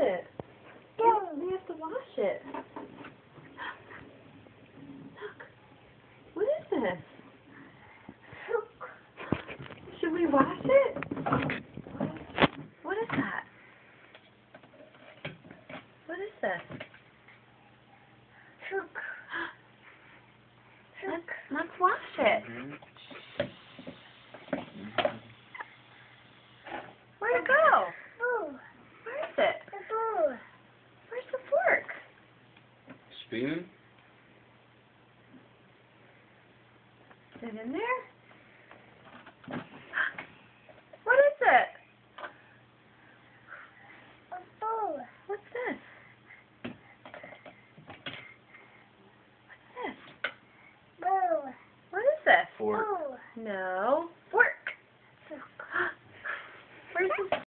it? We have to wash it. Look. What is this? Should we wash it? What is that? What is this? Let's wash it. Where'd it go? Where is it? Where's the fork? Spoon? Is it in there? What is it? What's this? What's this? What is this? Fork. No. Fork. Where's the